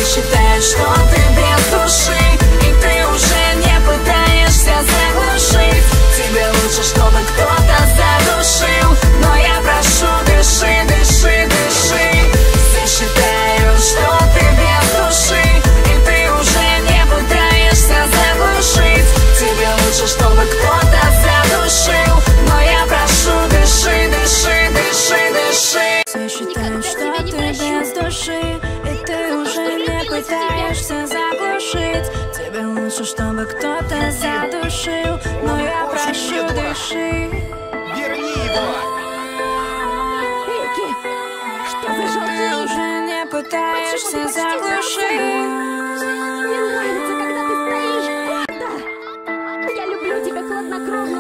считаешь, что ты без души, и ты уже не пытаешься заглушить. Тебе лучше, чтобы кто-то задушил, но я прошу, дыши, дыши, дыши. Все считают, что ты без души, и ты уже не пытаешься заглушить. Тебе лучше, чтобы кто-то задушил, но я прошу, дыши, дыши, дыши, дыши. Все считают, что ты без души, и ты уже не пытаешься заглушить. Тебе лучше, чтобы кто-то задушил, но я прошу, дыши. Верни его! Что ты уже не пытаешься заглушить. Мне нравится, когда ты стоишь. Да, я люблю тебя хладнокровно.